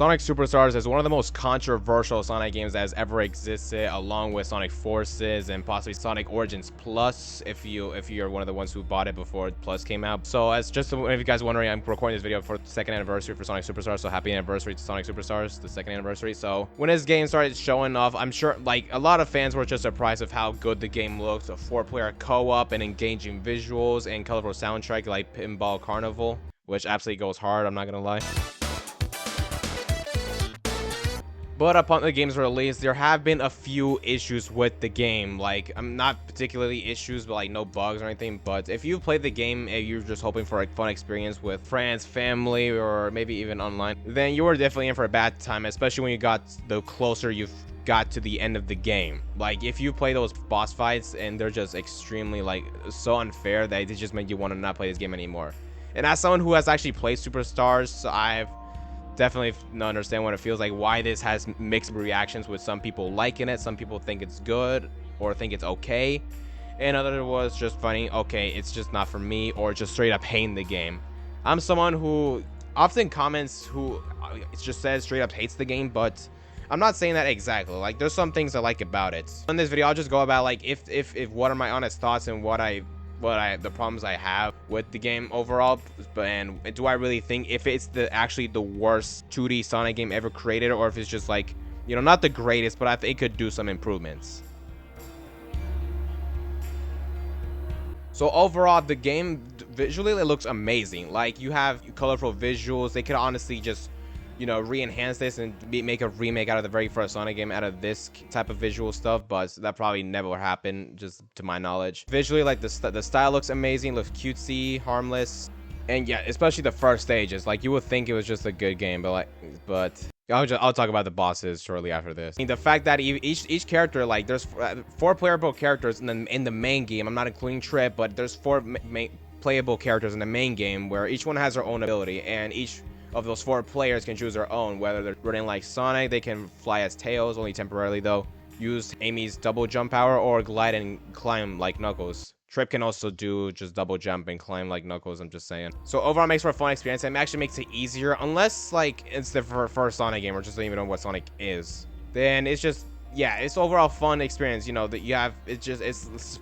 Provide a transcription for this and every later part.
Sonic Superstars is one of the most controversial Sonic games that has ever existed, along with Sonic Forces and possibly Sonic Origins Plus, if you're one of the ones who bought it before Plus came out. So as just if you guys wondering, I'm recording this video for the second anniversary for Sonic Superstars, so happy anniversary to Sonic Superstars, the second anniversary. So when this game started showing off, I'm sure like a lot of fans were just surprised of how good the game looks, a 4-player co-op and engaging visuals and colorful soundtrack like Pinball Carnival, which absolutely goes hard, I'm not gonna lie. But upon the game's release, there have been a few issues with the game. Like, I'm not particularly issues, but like no bugs or anything. But if you played the game and you're just hoping for a fun experience with friends, family, or maybe even online, then you were definitely in for a bad time, especially when you got the closer you've got to the end of the game. Like, if you play those boss fights and they're just extremely like so unfair that it just made you want to not play this game anymore. And as someone who has actually played Superstars, I've definitely understand what it feels like, why this has mixed reactions, with some people liking it, some people think it's good or think it's okay, and other was just funny, okay, it's just not for me, or just straight up hating the game. I'm someone who often comments who it just says straight up hates the game, but I'm not saying that exactly. Like, there's some things I like about it. In this video, I'll just go about like if what are my honest thoughts and the problems I have with the game overall, and do I really think if it's actually the worst 2D Sonic game ever created, or if it's just like, you know, not the greatest, but I think it could do some improvements. So overall, the game visually, it looks amazing. Like, you have colorful visuals. They could honestly just, you know, re-enhance this and make a remake out of the very first Sonic game out of this type of visual stuff, but that probably never will happen, just to my knowledge. Visually, like, the style looks amazing, looks cutesy, harmless, and yeah, especially the first stages. Like, you would think it was just a good game, but I'll talk about the bosses shortly after this. I mean, the fact that each character, like, there's 4 playable characters in the main game. I'm not including Trip, but there's 4 playable characters in the main game, where each one has their own ability, and each of those 4 players can choose their own, whether they're running like Sonic, they can fly as Tails, only temporarily though, use Amy's double jump power, or glide and climb like Knuckles. Trip can also do just double jump and climb like Knuckles, I'm just saying. So overall, it makes for a fun experience, and it actually makes it easier, unless like it's the first Sonic game or just don't even know what Sonic is. Then it's just, yeah, it's overall fun experience, you know, that you have. It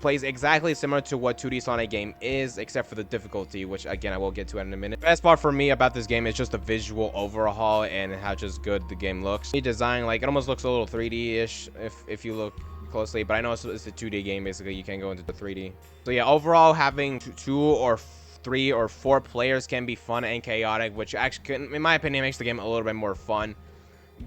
plays exactly similar to what 2D Sonic game is, except for the difficulty, which again I will get to in a minute. The best part for me about this game is just the visual overhaul and how just good the game looks. The design, like, it almost looks a little 3D-ish if you look closely, but I know it's a 2D game, basically. You can't go into the 3D. So yeah, overall, having 2 or 3 or 4 players can be fun and chaotic, which actually, in my opinion, makes the game a little bit more fun.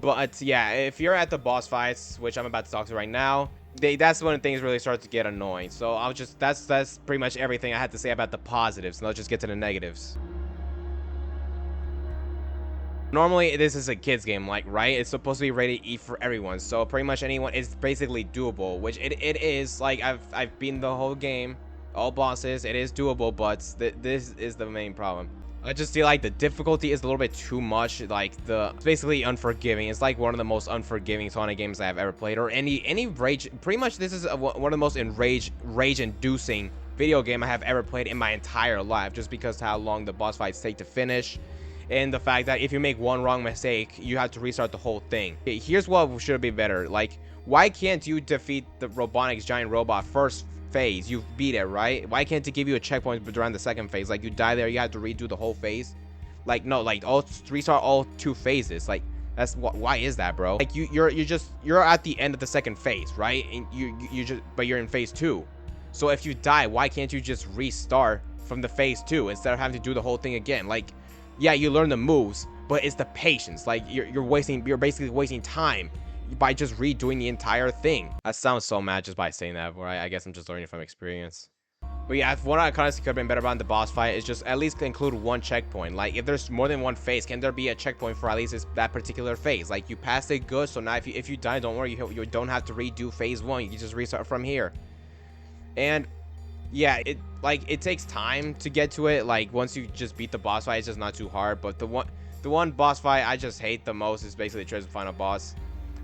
But yeah, if you're at the boss fights, which I'm about to talk to right now, that's when things really start to get annoying. So that's pretty much everything I had to say about the positives, and let's just get to the negatives. Normally, this is a kids game, like, right? It's supposed to be rated E for everyone, so pretty much anyone is basically doable, which it is. Like, I've beaten the whole game, all bosses. It is doable, but this is the main problem. I just feel like the difficulty is a little bit too much. Like, it's basically unforgiving. It's like one of the most unforgiving Sonic games I have ever played, or any rage. Pretty much, this is one of the most rage-inducing video game I have ever played in my entire life, just because how long the boss fights take to finish, and the fact that if you make one wrong mistake, you have to restart the whole thing. Okay, here's what should be better. Like, why can't you defeat the Robotnik's giant robot first phase? You beat it, right? Why can't it give you a checkpoint during the second phase? Like, you die there, you have to redo the whole phase. Like, no, like, restart all 2 phases. Like, that's why is that, bro? Like, you're at the end of the second phase, right? And but you're in phase 2. So if you die, why can't you just restart from the phase 2 instead of having to do the whole thing again? Like, yeah, you learn the moves, but it's the patience. Like, you're basically wasting time by just redoing the entire thing. That sounds so mad just by saying that, I guess I'm just learning from experience. But yeah, what I honestly could have been better about in the boss fight is just at least include 1 checkpoint. Like, if there's more than 1 phase, can there be a checkpoint for at least that particular phase? Like, you passed it good, so now if you die, don't worry, you don't have to redo phase 1. You just restart from here. And yeah, it takes time to get to it. Like, once you just beat the boss fight, it's just not too hard. But the one boss fight I just hate the most is basically Trip's final boss.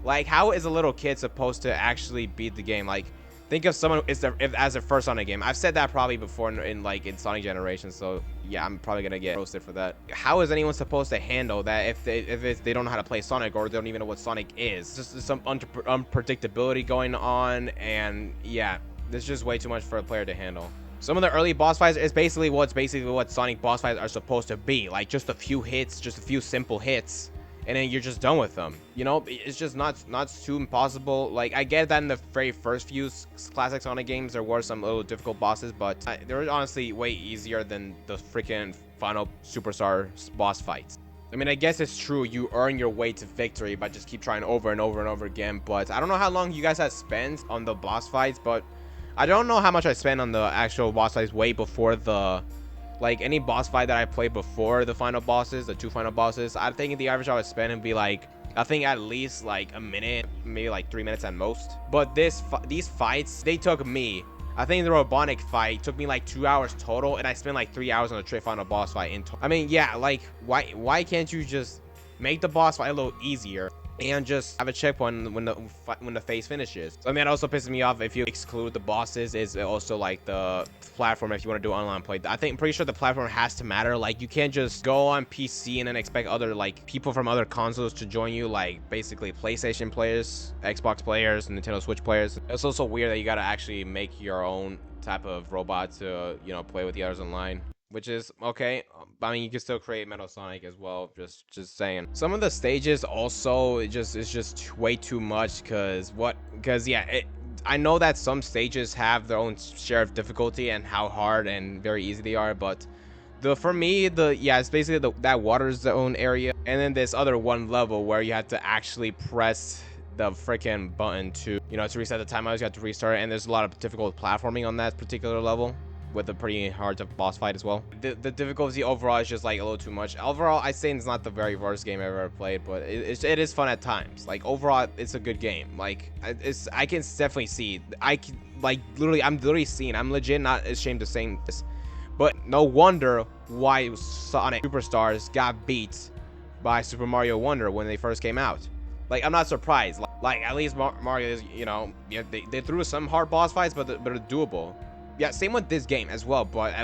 Like, how is a little kid supposed to actually beat the game? Like, Think of someone as their first Sonic game. I've said that probably before in Sonic Generations, so yeah, I'm probably gonna get roasted for that. How is anyone supposed to handle that if they don't know how to play Sonic, or they don't even know what Sonic is? Just some unpredictability going on, and yeah, there's just way too much for a player to handle. Some of the early boss fights is basically what Sonic boss fights are supposed to be. Like just a few hits, just a few simple hits, and then you're just done with them. You know, it's just not too impossible. Like, I get that in the very first few classic Sonic games there were some little difficult bosses, but they were honestly way easier than the freaking final Superstar boss fights. I mean, I guess it's true, you earn your way to victory by just keep trying over and over and over again, but I don't know how long you guys have spent on the boss fights, but I don't know how much I spent on the actual boss fights way before the, like, any boss fight that I played before the final bosses, the 2 final bosses. I think the average I would spend would be like, I think at least like a minute, maybe like 3 minutes at most. But these fights, they took me, I think the Robotnik fight took me like 2 hours total, and I spent like 3 hours on the final boss fight. I mean, yeah, like, why can't you just make the boss fight a little easier and just have a checkpoint when the phase finishes? So, I mean, it also pisses me off if you exclude the bosses, is also like the platform if you want to do online play. I'm pretty sure the platform has to matter. Like, you can't just go on PC and then expect other, like, people from other consoles to join you, like basically PlayStation players, Xbox players, Nintendo Switch players. It's also weird that you gotta actually make your own type of robot to, you know, play with the others online, which is okay. I mean, you can still create Metal Sonic as well, just saying. Some of the stages also it's just way too much, because yeah, I know that some stages have their own share of difficulty and how hard and very easy they are, but for me, it's basically that water zone area, and then this other one level where you have to actually press the freaking button to, you know, to reset the timer. You have to restart it, and there's a lot of difficult platforming on that particular level, with a pretty hard boss fight as well. The difficulty overall is just like a little too much. Overall, I say it's not the very worst game I've ever played, but it is fun at times. Like, overall, it's a good game. Like, I can definitely see, I'm legit not ashamed of saying this, but no wonder why Sonic Superstars got beat by Super Mario Wonder when they first came out. Like, I'm not surprised. Like at least Mario is, you know, yeah, they threw some hard boss fights, but they're doable. Yeah, same with this game as well, but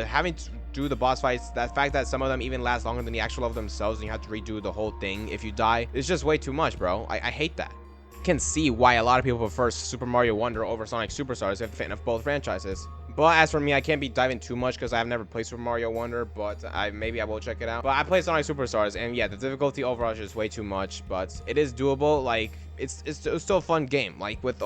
having to do the boss fights, that fact that some of them even last longer than the actual level themselves, and you have to redo the whole thing if you die, it's just way too much, bro. I hate that. I can see why a lot of people prefer Super Mario Wonder over Sonic Superstars if they're a fan of both franchises. But as for me, I can't be diving too much because I've never played Super Mario Wonder, but maybe I will check it out. But I played Sonic Superstars, and yeah, the difficulty overall is just way too much, but it is doable. Like, it's still a fun game. Like, with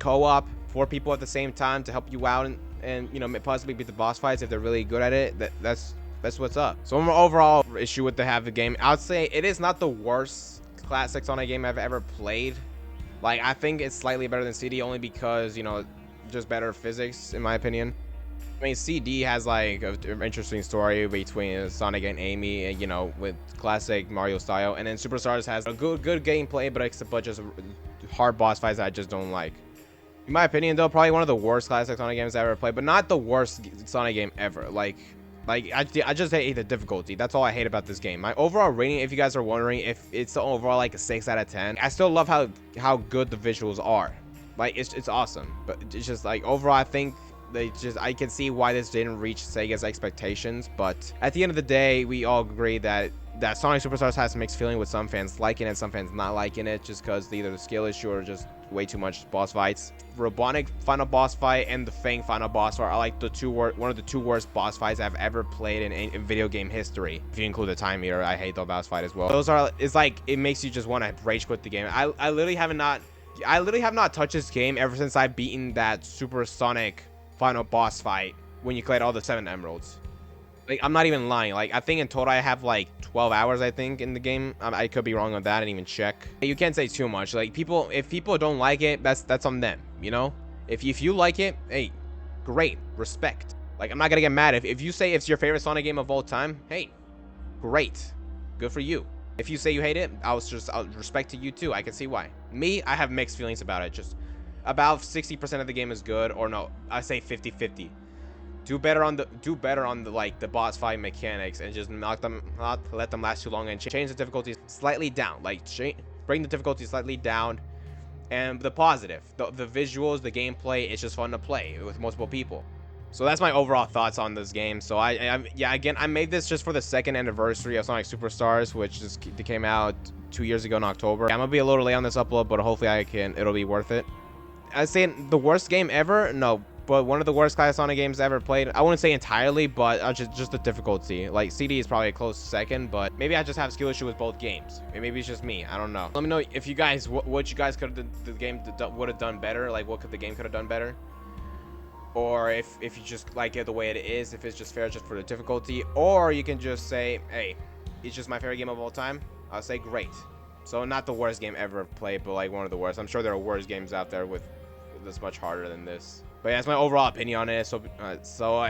co-op, 4 people at the same time to help you out, and you know, possibly beat the boss fights if they're really good at it. That's what's up. So my overall issue with the game, I'd say it is not the worst classic Sonic game I've ever played. Like, I think it's slightly better than CD, only because, you know, just better physics in my opinion. I mean, CD has like an interesting story between Sonic and Amy, and, you know, with classic Mario style, and then Superstars has a good gameplay, but just hard boss fights that I just don't like. In my opinion, though, probably one of the worst classic Sonic games I ever played, but not the worst Sonic game ever. Like I just hate the difficulty. That's all I hate about this game. My overall rating, if you guys are wondering, if it's overall like a 6 out of 10, I still love how good the visuals are. Like, it's awesome, but it's just like overall, I think I can see why this didn't reach Sega's expectations. But at the end of the day, we all agree that Sonic Superstars has mixed feeling, with some fans liking it, some fans not liking it, just because either the skill issue or just way too much boss fights. Robotnik final boss fight and the Fang final boss fight are like one of the 2 worst boss fights I've ever played in video game history. If you include the time meter, I hate the boss fight as well. It's like, it makes you just want to rage quit the game. I literally have not touched this game ever since I've beaten that Super Sonic final boss fight when you collect all the 7 emeralds. Like, I'm not even lying. Like, I think in total I have like 12 hours, I think, in the game. I could be wrong on that. I didn't even check. You can't say too much. Like, if people don't like it, that's on them, you know? If you like it, hey, great, respect. Like, I'm not gonna get mad if you say it's your favorite Sonic game of all time. Hey, great, good for you. If you say you hate it, I'll respect to you too. I can see why. Me, I have mixed feelings about it. Just about 60% of the game is good, or no, I say 50-50. Do better on the like the boss fight mechanics, and just not let them last too long, and change the difficulty slightly down. Like, bring the difficulty slightly down, And the positive, the visuals, the gameplay, it's just fun to play with multiple people. So that's my overall thoughts on this game. So yeah, again, I made this just for the second anniversary of Sonic Superstars, which just came out 2 years ago in October. I'm gonna be a little late on this upload, but hopefully it'll be worth it. I'd say the worst game ever, no, but one of the worst class Sonic games ever played. I wouldn't say entirely, but just the difficulty. Like CD is probably a close second, but maybe I just have skill issue with both games. Maybe it's just me. I don't know. Let me know if you guys what you guys could have the game would have done better. Like what could the game could have done better, or if you just like it the way it is, if it's just fair just for the difficulty, or you can just say, hey, it's just my favorite game of all time. I'll say great. So not the worst game ever played, but like one of the worst. I'm sure there are worse games out there with this much harder than this. But yeah, that's my overall opinion on it. So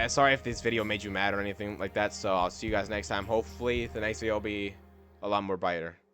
sorry if this video made you mad or anything like that. So I'll see you guys next time. Hopefully the next video will be a lot more brighter.